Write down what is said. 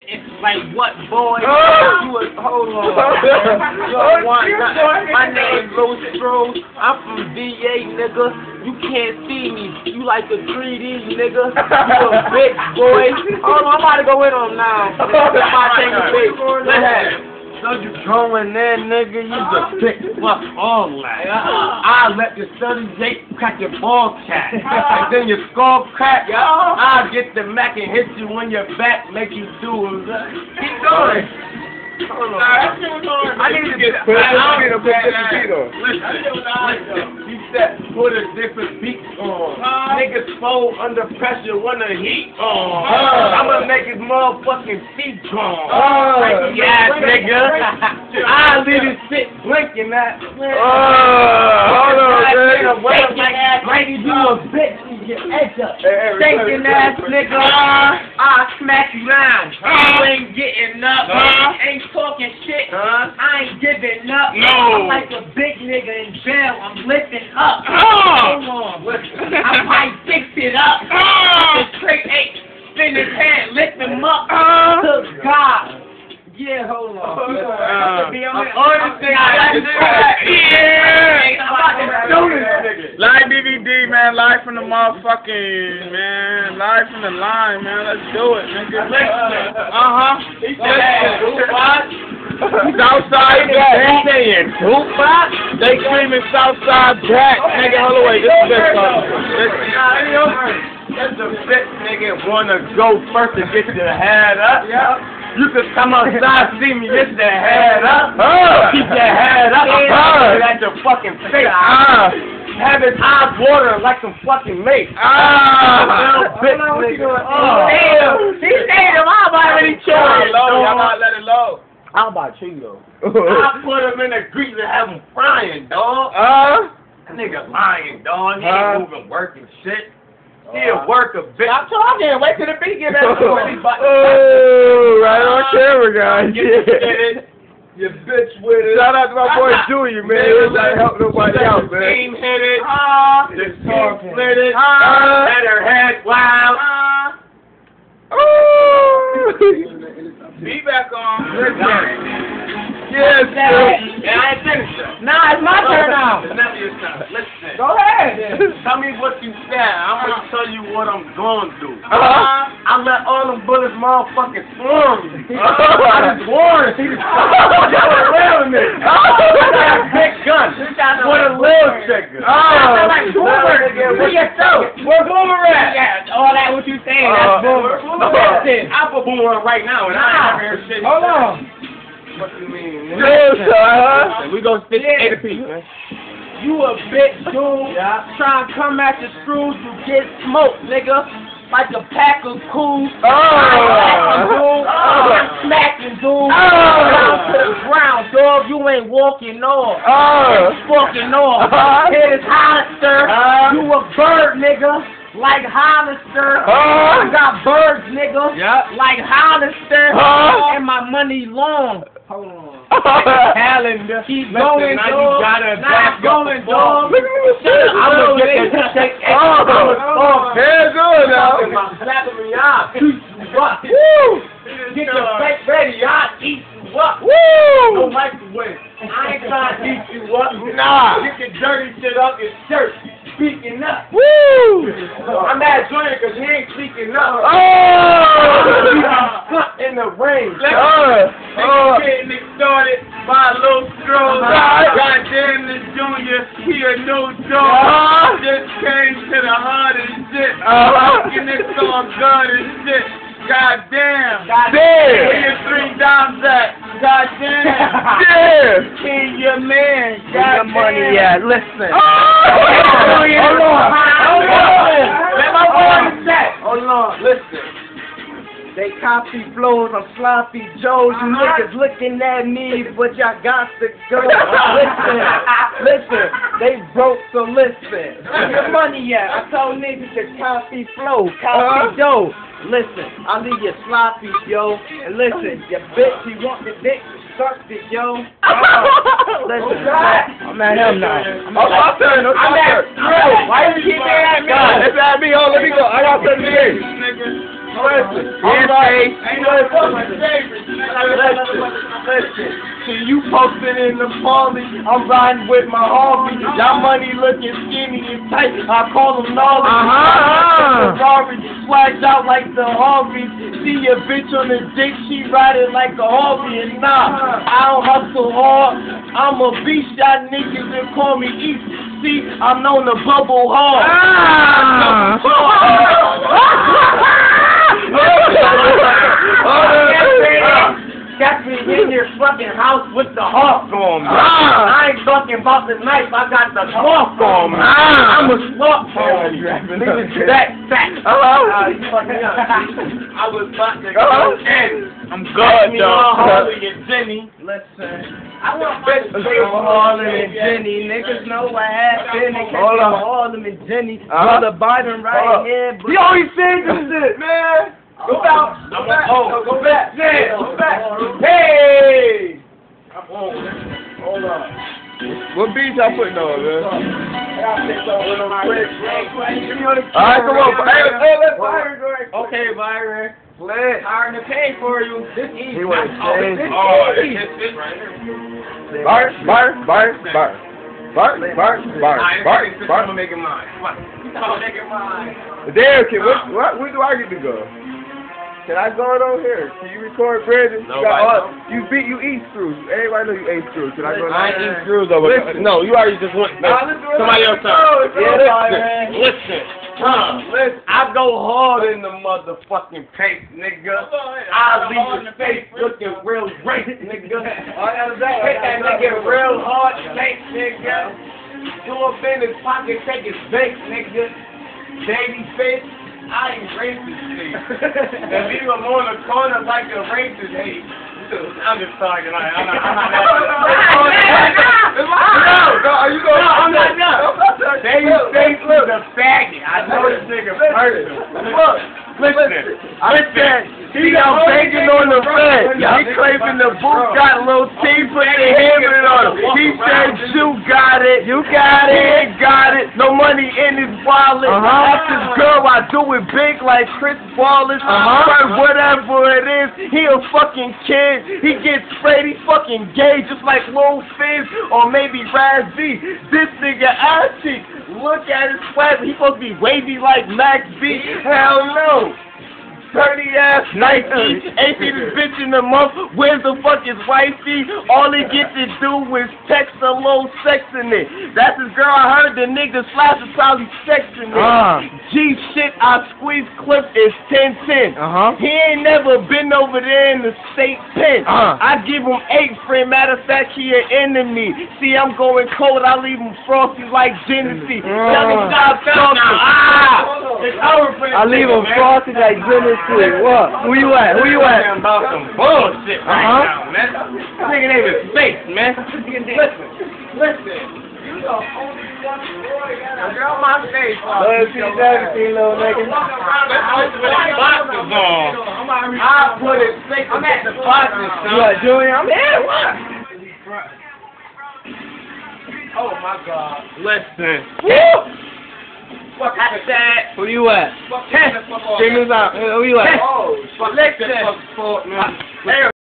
It's like what, boy? You was, hold on. My name's Lostro. I'm from VA, nigga. You can't see me. You like a 3D, nigga. You a bitch, boy. Hold on, I'm about to go in on him now. Go ahead. So you going there, nigga? You the bitch. Fuck all that. I let the 38 crack your ball cat. And then your skull crack. I'll get the Mac and hit you on your back, make you do it. Keep going. Hold on. I need to get Listen. You said put a different beat on. Niggas fold under pressure when the heat on. I'ma make his motherfucking feet gone. Yeah, nigga. I'll leave this shit blinking at. Hold on, man. Lady, you a bitch. Your edge up. Stinking ass nigga. I'll smack you down. You ain't getting up. Ain't talking shit. I ain't giving up. No. I'm like a big nigga in jail. I'm lifting up. Hold on. Listen. I might fix it up. Straight 8. Spin his hand. Lift him up. To God. Yeah, hold on. I'm Live DVD, man. Live from the motherfucking, man. Live from the line, man. Let's do it, nigga. Southside Jack. They saying Tupac? They screaming Southside Jack. Nigga, hold on, wait. This is this song. That's a bitch nigga wanna go first to get your head up. You could come outside, see me, get your head up. Keep your head up. At your fucking face. Have his eyes watering like some fucking mace. Little bitch nigga. Damn. He stayed him. I'm already chilling. Y'all gotta let it low. How about you, though? I put him in the grease and have him frying, dog. That nigga lying, dog. He ain't moving work and shit. He'll work a bit. I'm talking. Wait till the beat get back to right on camera, guys. You bitch with it. Shout out to my boy Junior, man. He was trying to help nobody out, man. Team hit it. The team split it. Had her head wild. Be back on. Yes, sir. And I ain't finished it. Nah, it's my turn now. It's never your turn. Listen. Go ahead. Tell me what you said. I'm going to tell you what I'm going to do. I let all them bullets motherfucking swarm me. I just warned you. With a real nigga. I got a big gun. With a real trigger. Like Boomer. Be yourself. Where Boomer at? Yeah, all that what you saying, that's Boomer. Listen, I'm for Boomer right now, and I ain't never heard shit. Hold on. What you mean? We gonna stick to 8 piece, man. You a bitch, dude. Trying to come at the screws, you get smoked, nigga. Like a pack of cool. I'm smacking, dude. Down to the ground, dog. You ain't walking off. Fucking off. Hit his Hollister. You a bird, nigga. Like Hollister. I got birds, nigga. Like Hollister. And my money long. Hold on. Calendar. Keep going, now dog. You gotta back going, dog. I'm gonna get that shake. Hands on now. I'm slapping me out. Eat you up. Woo! Get your face ready. I'll eat you up. Woo! No microwave. I ain't trying to eat you up. Nah. Get your dirty shit up your shirt. Speaking up. Woo! I'm mad Junior because he ain't speaking up. In the ring. Getting it started by a little stroll. Goddamn this Junior, he a new dog. Just came to the heart of shit. Fucking this song good and shit. Goddamn. Where your $3 at? Goddamn. King your man. Goddamn. Your money at. Listen. Hold on. Let my boy set. Hold on. Listen. They copy flows, I'm sloppy Joes. You niggas looking at me, but y'all got to go. Listen, they broke, so listen. Where your money at? I told niggas to copy flow, copy Joe. Listen, I leave you sloppy, yo. And listen, your bitch, you want the dick, suck it, yo. Listen, I'm at him now. I'm turn. I'm at Why you keep at me? It's at me. Oh, let me go. I got 30 days. Listen. See you posted in the party, I'm riding with my Harvey. Y'all money looking skinny and tight. I call them gnarly. Ferrari swagged out like the Harvey. See your bitch on the dick, she riding like a Harvey. And nah, I don't hustle hard. I'm a beast, y'all niggas that call me East. See, I'm known to bubble hard. Got me in your fucking house with the hawk on me. I ain't talking about the knife, I got the hawk on me. I'm a slop for you. That. You fucking up. I was about to go in. I'm good, though. Harley and Jenny. Listen. I want bitch to be Harley and Jenny. Niggas know what happened. They can't be Harley and Jenny. Brother Biden right here. He always saying this shit, man. Go back. Go back. Yeah, go back. Hey! Hold on. What beats y'all putting on, man? Alright, come on. Hey, let Byron go. Okay, Byron. Let's hire to pay for you. This easy. He wants to change. This right here. Bart. I'm making mine. I'm making mine. Damn, kid, where do I get to go? Can I go on here? Can you record Branden? You eat screws. Everybody know you ate screws. Can I go on? I ain't eat screws over. No, you already just went. Somebody else Listen. I go hard in the motherfucking paint, nigga. I leave his face looking real great, nigga. Hit that nigga real hard, paint, nigga. Do up in his pocket, take his bait, nigga. Baby face. I ain't racist, nigga. And leave him on the corner like a racist, hey. I'm just talking like I'm not Baby face is a faggot. I know this nigga personal. Listen. He got bacon on the bed. He claiming the boot got a little teeth, put the hammer on him. He said, you got it. No money in his wallet. That's his girl. I do it big like Chris Wallace. But whatever it is, he a fucking kid. He gets sprayed. He fucking gay, just like Lil Fizz or maybe Raz V. This nigga assy. Look at his swag. He supposed to be wavy like Max B. Hell no. Dirty ass Nike, ain't see this bitch in a month. Where's the fuck his wifey? All he get to do is text a little sex in it. That's his girl. I heard the nigga slash is probably sexing it. G shit, I squeeze clip is 10-10. He ain't never been over there in the state pen. I give him 8 friend. Matter of fact, he an enemy. See, I'm going cold. I leave him frosty like Genesee. Tell him stop talking. I leave him frosty like Genesee. What? Who you at? I'm about some bullshit right now, man. This nigga name is Space, man. Listen. You the only fucking boy that I got my face off. Let's see that, little nigga. Boxers on. I put it straight to get the boxers, son. What, Junior? I'm here. What? Oh, my God. Listen. Woo! Fuck that. Who you at? Check us out. Who you at? Listen.